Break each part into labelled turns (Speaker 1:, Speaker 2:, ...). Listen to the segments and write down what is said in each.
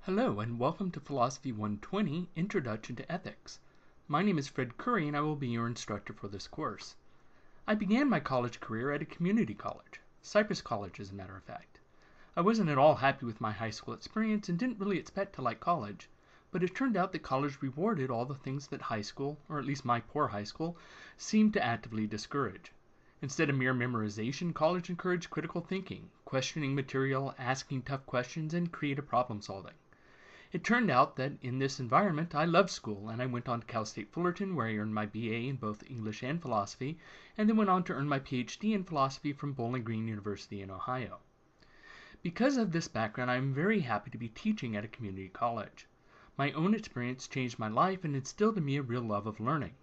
Speaker 1: Hello and welcome to Philosophy 120, Introduction to Ethics. My name is Fred Curry and I will be your instructor for this course. I began my college career at a community college, Cypress College as a matter of fact. I wasn't at all happy with my high school experience and didn't really expect to like college, but it turned out that college rewarded all the things that high school, or at least my poor high school, seemed to actively discourage. Instead of mere memorization, college encouraged critical thinking, questioning material, asking tough questions, and creative problem solving. It turned out that in this environment I loved school, and I went on to Cal State Fullerton where I earned my BA in both English and philosophy, and then went on to earn my PhD in philosophy from Bowling Green University in Ohio. Because of this background, I am very happy to be teaching at a community college. My own experience changed my life and instilled in me a real love of learning.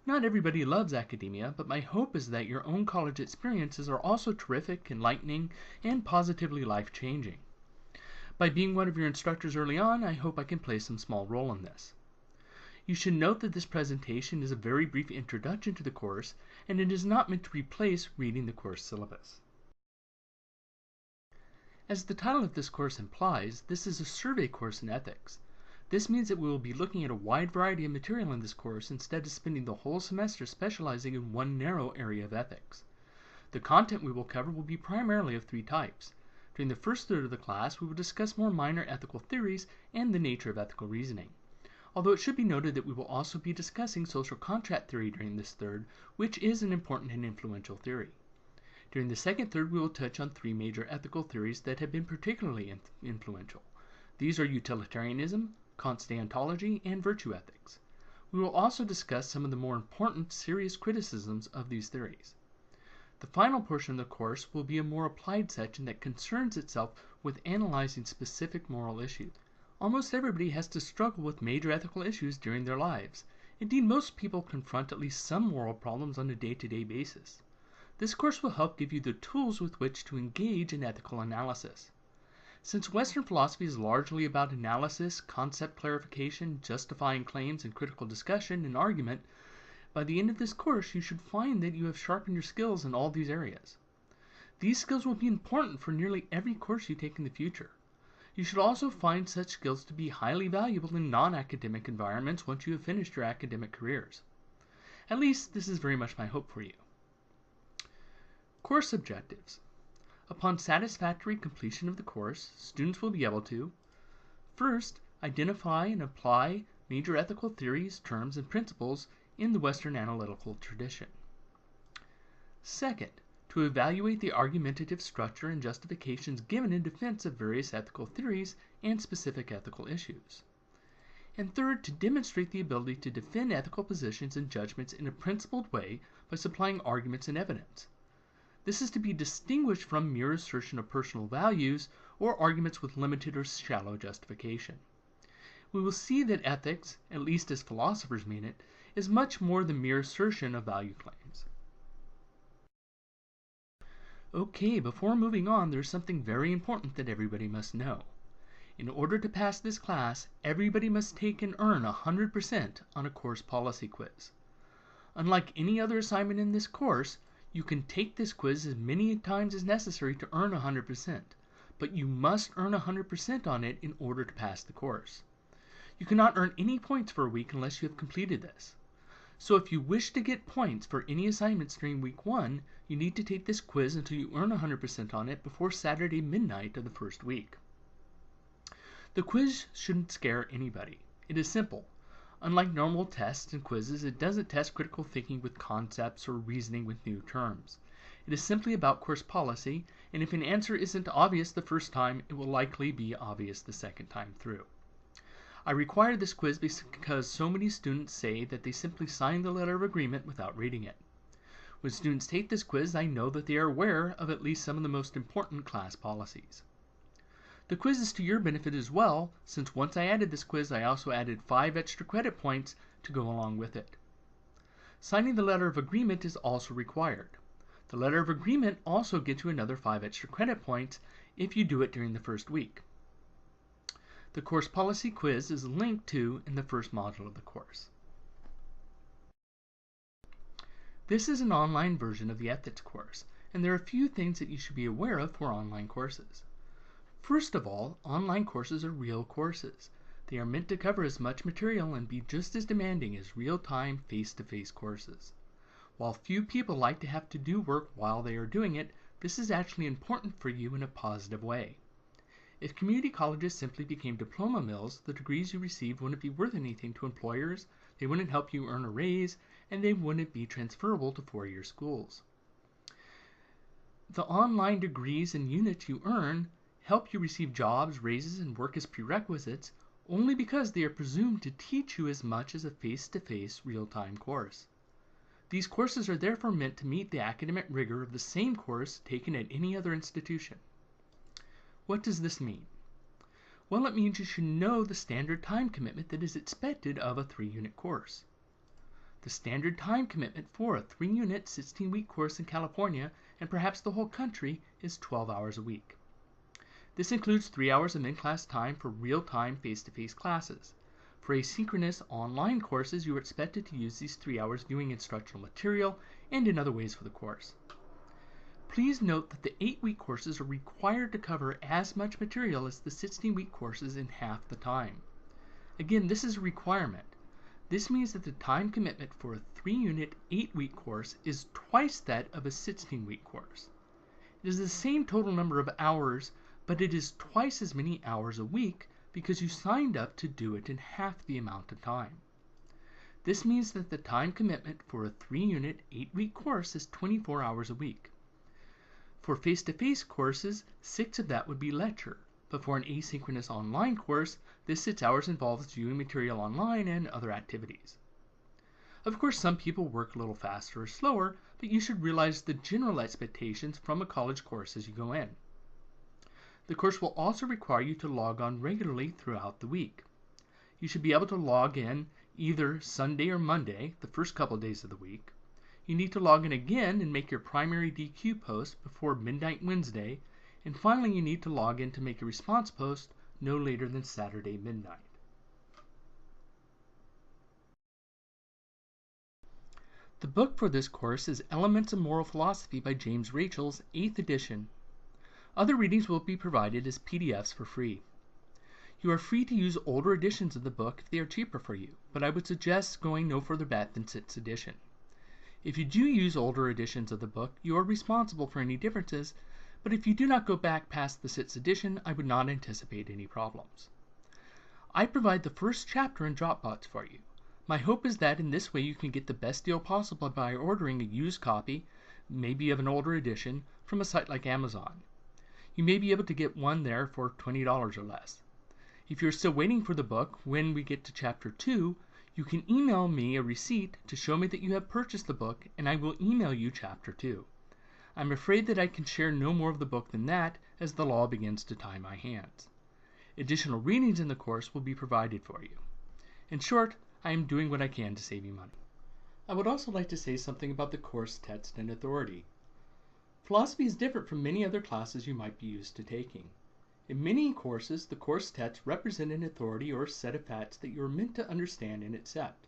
Speaker 1: Not everybody loves academia, but my hope is that your own college experiences are also terrific, enlightening, and positively life-changing. By being one of your instructors early on, I hope I can play some small role in this. You should note that this presentation is a very brief introduction to the course, and it is not meant to replace reading the course syllabus. As the title of this course implies, this is a survey course in ethics. This means that we will be looking at a wide variety of material in this course instead of spending the whole semester specializing in one narrow area of ethics. The content we will cover will be primarily of three types. During the first third of the class, we will discuss more minor ethical theories and the nature of ethical reasoning. Although it should be noted that we will also be discussing social contract theory during this third, which is an important and influential theory. During the second third, we will touch on three major ethical theories that have been particularly influential. These are utilitarianism, Kant-deontology, and virtue ethics. We will also discuss some of the more important serious criticisms of these theories. The final portion of the course will be a more applied section that concerns itself with analyzing specific moral issues. Almost everybody has to struggle with major ethical issues during their lives. Indeed, most people confront at least some moral problems on a day-to-day basis. This course will help give you the tools with which to engage in ethical analysis. Since Western philosophy is largely about analysis, concept clarification, justifying claims, and critical discussion and argument, by the end of this course, you should find that you have sharpened your skills in all these areas. These skills will be important for nearly every course you take in the future. You should also find such skills to be highly valuable in non-academic environments once you have finished your academic careers. At least, this is very much my hope for you. Course objectives. Upon satisfactory completion of the course, students will be able to: first, identify and apply major ethical theories, terms, and principles in the Western analytical tradition. Second, to evaluate the argumentative structure and justifications given in defense of various ethical theories and specific ethical issues. And third, to demonstrate the ability to defend ethical positions and judgments in a principled way by supplying arguments and evidence. This is to be distinguished from mere assertion of personal values or arguments with limited or shallow justification. We will see that ethics, at least as philosophers mean it, is much more than mere assertion of value claims. Okay, before moving on, there's something very important that everybody must know. In order to pass this class, everybody must take and earn 100% on a course policy quiz. Unlike any other assignment in this course, you can take this quiz as many times as necessary to earn 100%, but you must earn 100% on it in order to pass the course. You cannot earn any points for a week unless you have completed this. So if you wish to get points for any assignments during week 1, you need to take this quiz until you earn 100% on it before Saturday midnight of the first week. The quiz shouldn't scare anybody. It is simple. Unlike normal tests and quizzes, it doesn't test critical thinking with concepts or reasoning with new terms. It is simply about course policy, and if an answer isn't obvious the first time, it will likely be obvious the second time through. I require this quiz because so many students say that they simply sign the letter of agreement without reading it. When students take this quiz, I know that they are aware of at least some of the most important class policies. The quiz is to your benefit as well, since once I added this quiz, I also added 5 extra credit points to go along with it. Signing the letter of agreement is also required. The letter of agreement also gets you another 5 extra credit points if you do it during the first week. The course policy quiz is linked to in the first module of the course. This is an online version of the ethics course, and there are a few things that you should be aware of for online courses. First of all, online courses are real courses. They are meant to cover as much material and be just as demanding as real-time, face-to-face courses. While few people like to have to do work while they are doing it, this is actually important for you in a positive way. If community colleges simply became diploma mills, the degrees you received wouldn't be worth anything to employers, they wouldn't help you earn a raise, and they wouldn't be transferable to four-year schools. The online degrees and units you earn help you receive jobs, raises, and work as prerequisites only because they are presumed to teach you as much as a face-to-face real-time course. These courses are therefore meant to meet the academic rigor of the same course taken at any other institution. What does this mean? Well, it means you should know the standard time commitment that is expected of a 3-unit course. The standard time commitment for a 3-unit, 16-week course in California and perhaps the whole country is 12 hours a week. This includes 3 hours of in-class time for real-time face-to-face classes. For asynchronous online courses, you are expected to use these 3 hours viewing instructional material and in other ways for the course. Please note that the 8-week courses are required to cover as much material as the 16-week courses in half the time. Again, this is a requirement. This means that the time commitment for a 3-unit, 8-week course is twice that of a 16-week course. It is the same total number of hours, but it is twice as many hours a week because you signed up to do it in half the amount of time. This means that the time commitment for a 3-unit, 8-week course is 24 hours a week. For face-to-face courses, 6 of that would be lecture, but for an asynchronous online course, this 6 hours involves viewing material online and other activities. Of course, some people work a little faster or slower, but you should realize the general expectations from a college course as you go in. The course will also require you to log on regularly throughout the week. You should be able to log in either Sunday or Monday, the first couple of days of the week. You need to log in again and make your primary DQ post before midnight Wednesday, and finally you need to log in to make a response post no later than Saturday midnight. The book for this course is Elements of Moral Philosophy by James Rachel's 8th edition. Other readings will be provided as PDFs for free. You are free to use older editions of the book if they are cheaper for you, but I would suggest going no further back than 6th edition. If you do use older editions of the book, you are responsible for any differences, but if you do not go back past the 6th edition, I would not anticipate any problems. I provide the first chapter in Dropbox for you. My hope is that in this way you can get the best deal possible by ordering a used copy, maybe of an older edition, from a site like Amazon. You may be able to get one there for $20 or less. If you're still waiting for the book, when we get to chapter 2, you can email me a receipt to show me that you have purchased the book, and I will email you chapter 2. I'm afraid that I can share no more of the book than that, as the law begins to tie my hands. Additional readings in the course will be provided for you. In short, I am doing what I can to save you money. I would also like to say something about the course text and authority. Philosophy is different from many other classes you might be used to taking. In many courses, the course texts represent an authority or set of facts that you are meant to understand and accept.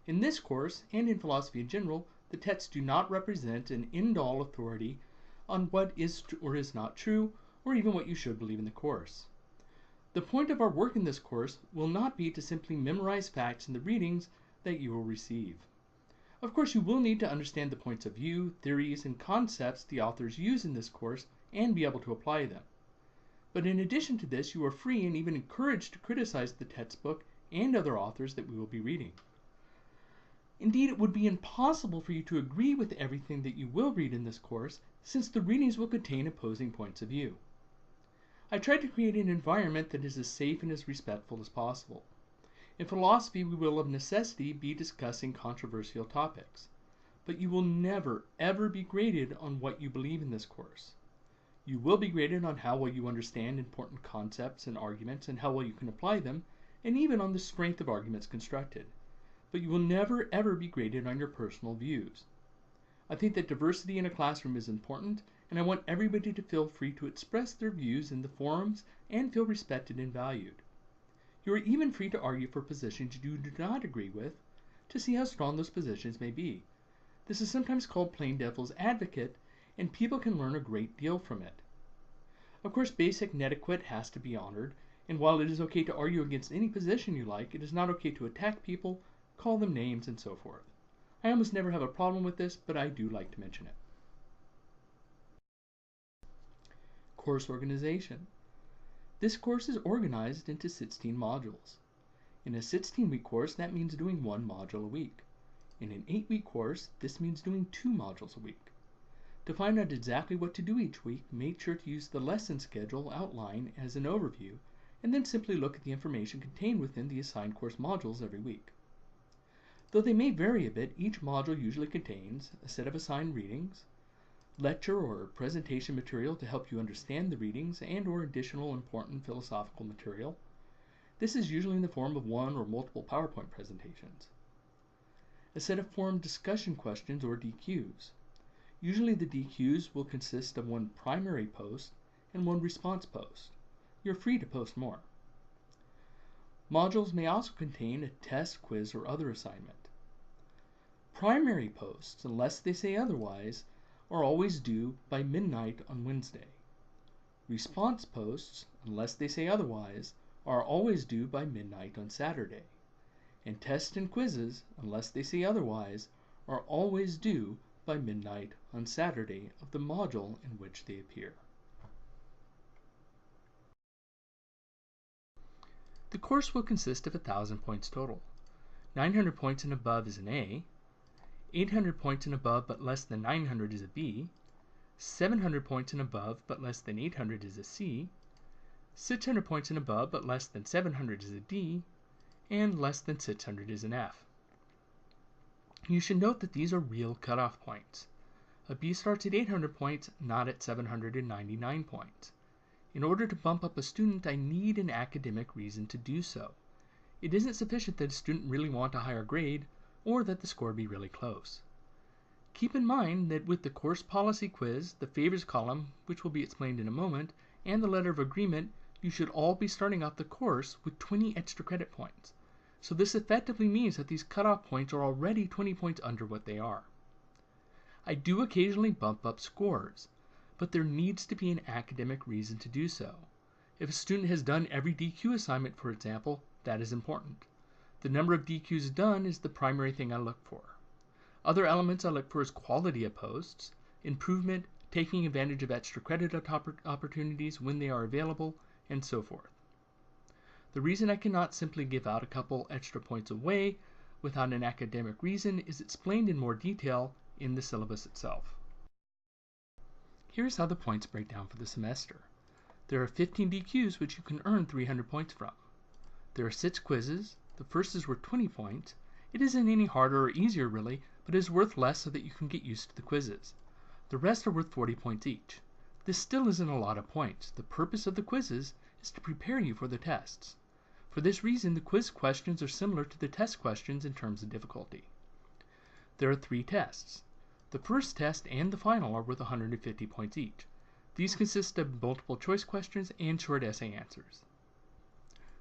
Speaker 1: In this course, and in philosophy in general, the texts do not represent an end-all authority on what is or is not true, or even what you should believe in the course. The point of our work in this course will not be to simply memorize facts in the readings that you will receive. Of course, you will need to understand the points of view, theories, and concepts the authors use in this course and be able to apply them. But in addition to this, you are free and even encouraged to criticize the textbook and other authors that we will be reading. Indeed, it would be impossible for you to agree with everything that you will read in this course, since the readings will contain opposing points of view. I tried to create an environment that is as safe and as respectful as possible. In philosophy, we will of necessity be discussing controversial topics, but you will never, ever be graded on what you believe in this course. You will be graded on how well you understand important concepts and arguments and how well you can apply them, and even on the strength of arguments constructed. But you will never, ever be graded on your personal views. I think that diversity in a classroom is important, and I want everybody to feel free to express their views in the forums and feel respected and valued. You are even free to argue for positions you do not agree with, to see how strong those positions may be. This is sometimes called playing devil's advocate, and people can learn a great deal from it. Of course, basic netiquette has to be honored, and while it is okay to argue against any position you like, it is not okay to attack people, call them names, and so forth. I almost never have a problem with this, but I do like to mention it. Course organization. This course is organized into 16 modules. In a 16-week course, that means doing one module a week. In an 8-week course, this means doing 2 modules a week. To find out exactly what to do each week, make sure to use the lesson schedule outline as an overview, and then simply look at the information contained within the assigned course modules every week. Though they may vary a bit, each module usually contains a set of assigned readings, lecture or presentation material to help you understand the readings and/or additional important philosophical material. This is usually in the form of one or multiple PowerPoint presentations. A set of formed discussion questions or DQs. Usually the DQs will consist of one primary post and one response post. You're free to post more. Modules may also contain a test, quiz, or other assignment. Primary posts, unless they say otherwise, are always due by midnight on Wednesday. Response posts, unless they say otherwise, are always due by midnight on Saturday. And tests and quizzes, unless they say otherwise, are always due by midnight on Saturday of the module in which they appear. The course will consist of 1,000 points total. 900 points and above is an A, 800 points and above but less than 900 is a B, 700 points and above but less than 800 is a C, 600 points and above but less than 700 is a D, and less than 600 is an F. You should note that these are real cutoff points. A B starts at 800 points, not at 799 points. In order to bump up a student, I need an academic reason to do so. It isn't sufficient that a student really want a higher grade, or that the score be really close. Keep in mind that with the course policy quiz, the favors column, which will be explained in a moment, and the letter of agreement, you should all be starting out the course with 20 extra credit points. So this effectively means that these cutoff points are already 20 points under what they are. I do occasionally bump up scores, but there needs to be an academic reason to do so. If a student has done every DQ assignment, for example, that is important. The number of DQs done is the primary thing I look for. Other elements I look for is quality of posts, improvement, taking advantage of extra credit opportunities when they are available, and so forth. The reason I cannot simply give out a couple extra points away without an academic reason is explained in more detail in the syllabus itself. Here's how the points break down for the semester. There are 15 DQs which you can earn 300 points from. There are 6 quizzes. The first is worth 20 points. It isn't any harder or easier really, but is worth less so that you can get used to the quizzes. The rest are worth 40 points each. This still isn't a lot of points. The purpose of the quizzes is to prepare you for the tests. For this reason, the quiz questions are similar to the test questions in terms of difficulty. There are 3 tests. The first test and the final are worth 150 points each. These consist of multiple choice questions and short essay answers.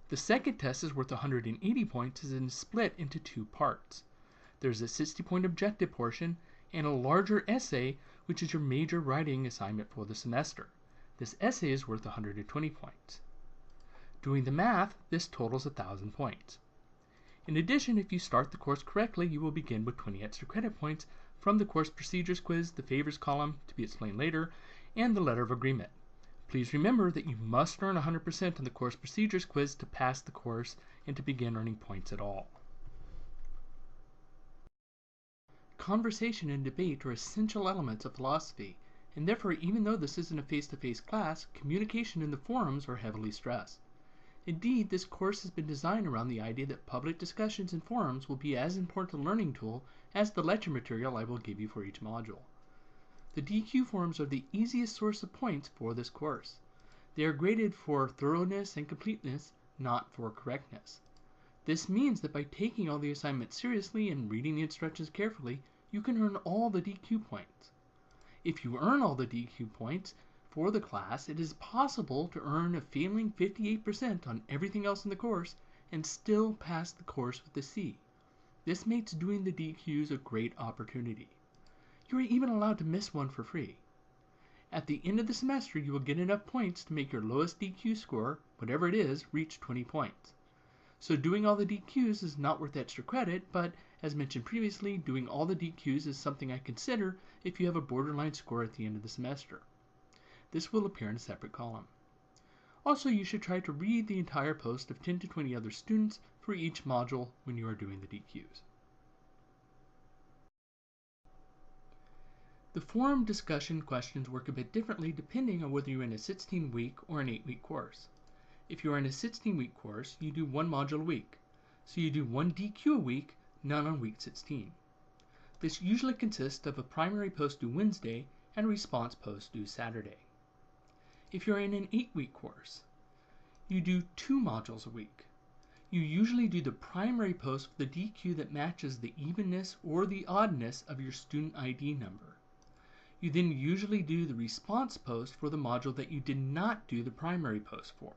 Speaker 1: The second test is worth 180 points and is split into 2 parts. There's a 60-point objective portion and a larger essay, which is your major writing assignment for the semester. This essay is worth 120 points. Doing the math, this totals 1,000 points. In addition, if you start the course correctly, you will begin with 20 extra credit points from the course procedures quiz, the favors column, to be explained later, and the letter of agreement. Please remember that you must earn 100% on the course procedures quiz to pass the course and to begin earning points at all. Conversation and debate are essential elements of philosophy, and therefore even though this isn't a face-to-face class, communication in the forums are heavily stressed. Indeed, this course has been designed around the idea that public discussions in forums will be as important a learning tool as the lecture material I will give you for each module. The DQ forums are the easiest source of points for this course. They are graded for thoroughness and completeness, not for correctness. This means that by taking all the assignments seriously and reading the instructions carefully, you can earn all the DQ points. If you earn all the DQ points for the class, it is possible to earn a failing 58% on everything else in the course and still pass the course with a C. This makes doing the DQs a great opportunity. You are even allowed to miss one for free. At the end of the semester, you will get enough points to make your lowest DQ score, whatever it is, reach 20 points. So doing all the DQs is not worth extra credit, but as mentioned previously, doing all the DQs is something I consider if you have a borderline score at the end of the semester. This will appear in a separate column. Also, you should try to read the entire post of 10 to 20 other students for each module when you are doing the DQs. The forum discussion questions work a bit differently depending on whether you're in a 16-week or an 8-week course. If you are in a 16-week course, you do one module a week. So you do one DQ a week, none on week 16. This usually consists of a primary post due Wednesday and a response post due Saturday. If you're in an 8-week course, you do 2 modules a week. You usually do the primary post for the DQ that matches the evenness or the oddness of your student ID number. You then usually do the response post for the module that you did not do the primary post for.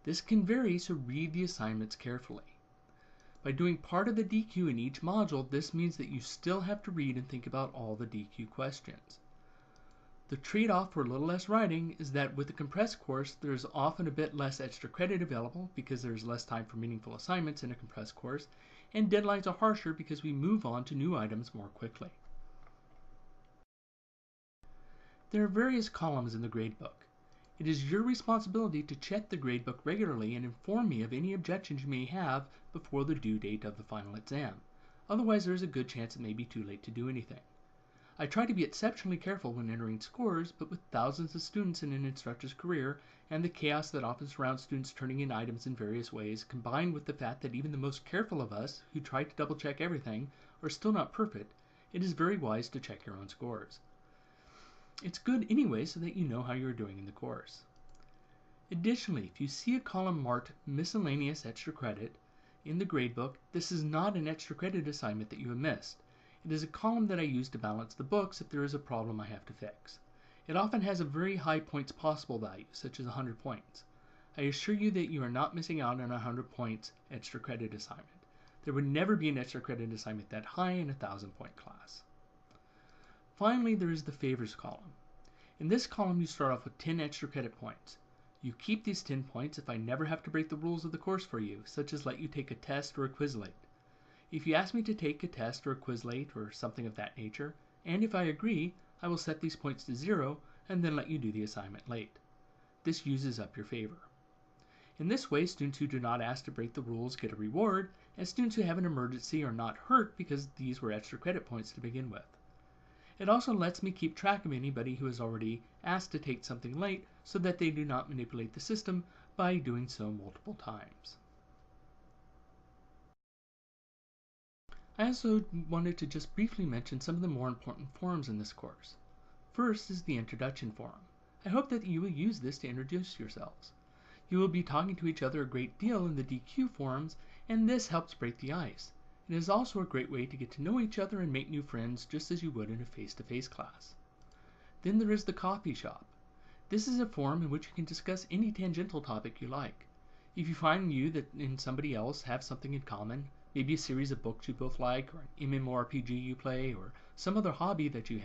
Speaker 1: This can vary, so read the assignments carefully. By doing part of the DQ in each module, this means that you still have to read and think about all the DQ questions. The trade-off for a little less writing is that with a compressed course, there is often a bit less extra credit available because there is less time for meaningful assignments in a compressed course, and deadlines are harsher because we move on to new items more quickly. There are various columns in the gradebook. It is your responsibility to check the gradebook regularly and inform me of any objections you may have before the due date of the final exam. Otherwise, there is a good chance it may be too late to do anything. I try to be exceptionally careful when entering scores, but with thousands of students in an instructor's career and the chaos that often surrounds students turning in items in various ways, combined with the fact that even the most careful of us who try to double check everything are still not perfect, it is very wise to check your own scores. It's good anyway so that you know how you're doing in the course. Additionally, if you see a column marked miscellaneous extra credit in the gradebook, this is not an extra credit assignment that you have missed. It is a column that I use to balance the books if there is a problem I have to fix. It often has a very high points possible value, such as 100 points. I assure you that you are not missing out on a 100 points extra credit assignment. There would never be an extra credit assignment that high in a 1,000-point class. Finally, there is the favors column. In this column, you start off with 10 extra credit points. You keep these 10 points if I never have to break the rules of the course for you, such as let you take a test or a quiz late. If you ask me to take a test or a quiz late or something of that nature, and if I agree, I will set these points to 0 and then let you do the assignment late. This uses up your favor. In this way, students who do not ask to break the rules get a reward, and students who have an emergency are not hurt because these were extra credit points to begin with. It also lets me keep track of anybody who has already asked to take something late so that they do not manipulate the system by doing so multiple times. I also wanted to just briefly mention some of the more important forums in this course. First is the introduction forum. I hope that you will use this to introduce yourselves. You will be talking to each other a great deal in the DQ forums, and this helps break the ice. It is also a great way to get to know each other and make new friends just as you would in a face-to-face class. Then there is the coffee shop. This is a forum in which you can discuss any tangential topic you like. If you find you and somebody else have something in common, maybe a series of books you both like, or an MMORPG you play, or some other hobby that you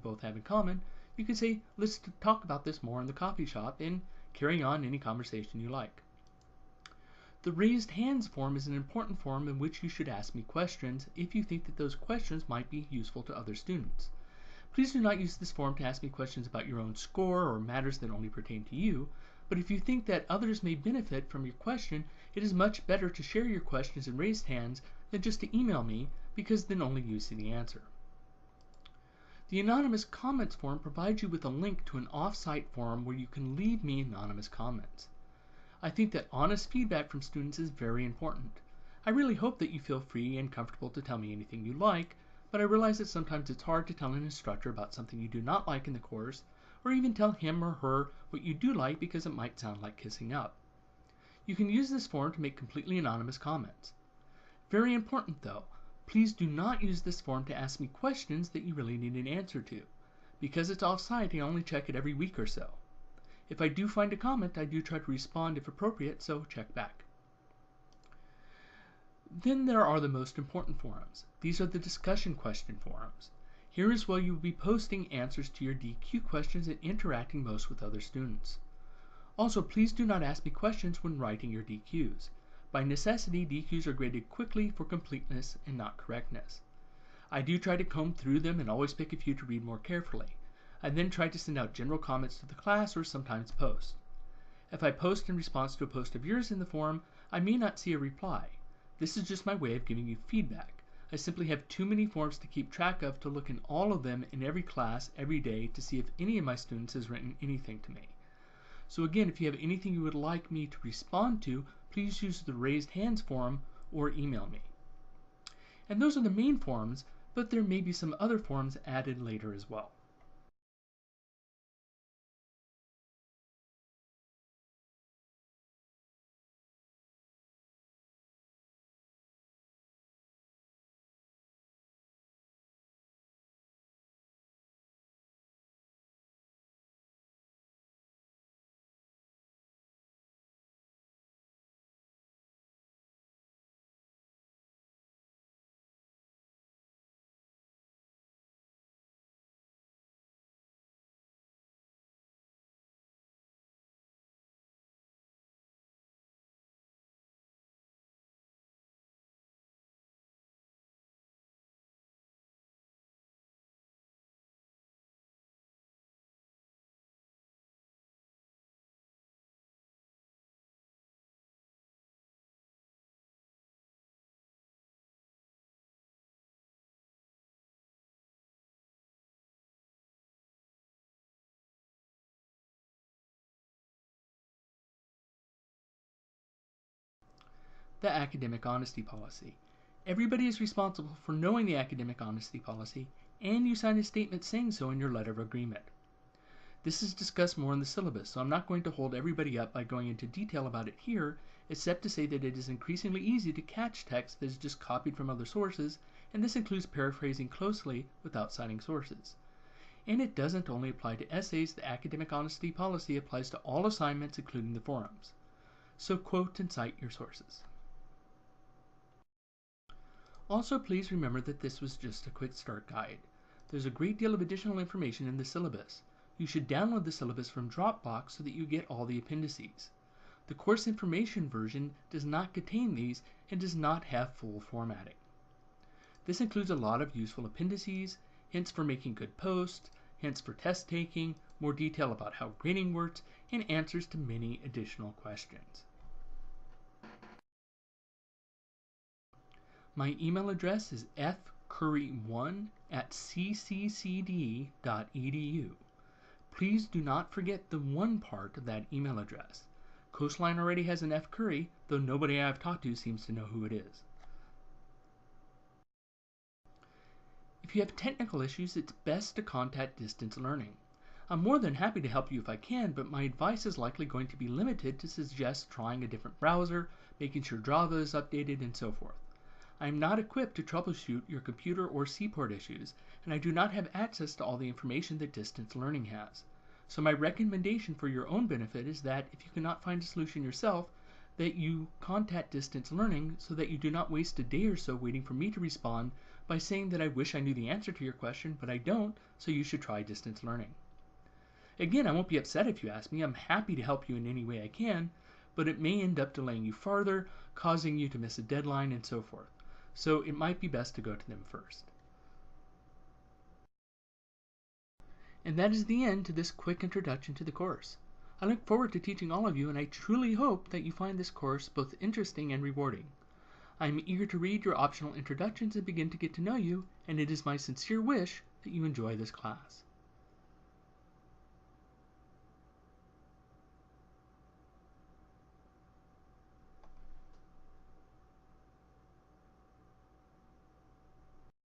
Speaker 1: both have in common, you can say, let's talk about this more in the coffee shop, and carry on any conversation you like. The raised hands form is an important form in which you should ask me questions if you think that those questions might be useful to other students. Please do not use this form to ask me questions about your own score or matters that only pertain to you, but if you think that others may benefit from your question, it is much better to share your questions in raised hands than just to email me, because then only you see the answer. The anonymous comments form provides you with a link to an off-site forum where you can leave me anonymous comments. I think that honest feedback from students is very important. I really hope that you feel free and comfortable to tell me anything you like, but I realize that sometimes it's hard to tell an instructor about something you do not like in the course, or even tell him or her what you do like because it might sound like kissing up. You can use this form to make completely anonymous comments. Very important though, please do not use this form to ask me questions that you really need an answer to. Because it's off-site, I only check it every week or so. If I do find a comment, I do try to respond if appropriate, so check back. Then there are the most important forums. These are the discussion question forums. Here is where you will be posting answers to your DQ questions and interacting most with other students. Also, please do not ask me questions when writing your DQs. By necessity, DQs are graded quickly for completeness and not correctness. I do try to comb through them and always pick a few to read more carefully. I then try to send out general comments to the class or sometimes post. If I post in response to a post of yours in the forum, I may not see a reply. This is just my way of giving you feedback. I simply have too many forms to keep track of to look in all of them in every class every day to see if any of my students has written anything to me. So again, if you have anything you would like me to respond to, please use the raised hands forum or email me. And those are the main forums, but there may be some other forums added later as well. The academic honesty policy. Everybody is responsible for knowing the academic honesty policy, and you sign a statement saying so in your letter of agreement. This is discussed more in the syllabus, so I'm not going to hold everybody up by going into detail about it here, except to say that it is increasingly easy to catch text that is just copied from other sources, and this includes paraphrasing closely without citing sources. And it doesn't only apply to essays, the academic honesty policy applies to all assignments, including the forums. So quote and cite your sources. Also, please remember that this was just a quick start guide. There's a great deal of additional information in the syllabus. You should download the syllabus from Dropbox so that you get all the appendices. The course information version does not contain these and does not have full formatting. This includes a lot of useful appendices, hints for making good posts, hints for test taking, more detail about how grading works, and answers to many additional questions. My email address is fcurry1@cccd.edu. Please do not forget the one part of that email address. Coastline already has an F. Curry, though nobody I've talked to seems to know who it is. If you have technical issues, it's best to contact Distance Learning. I'm more than happy to help you if I can, but my advice is likely going to be limited to suggest trying a different browser, making sure Java is updated, and so forth. I am not equipped to troubleshoot your computer or Seaport issues, and I do not have access to all the information that Distance Learning has. So my recommendation for your own benefit is that if you cannot find a solution yourself, that you contact Distance Learning so that you do not waste a day or so waiting for me to respond by saying that I wish I knew the answer to your question, but I don't, so you should try Distance Learning. Again, I won't be upset if you ask me. I'm happy to help you in any way I can, but it may end up delaying you farther, causing you to miss a deadline, and so forth. So it might be best to go to them first. And that is the end to this quick introduction to the course. I look forward to teaching all of you, and I truly hope that you find this course both interesting and rewarding. I am eager to read your optional introductions and begin to get to know you, and it is my sincere wish that you enjoy this class.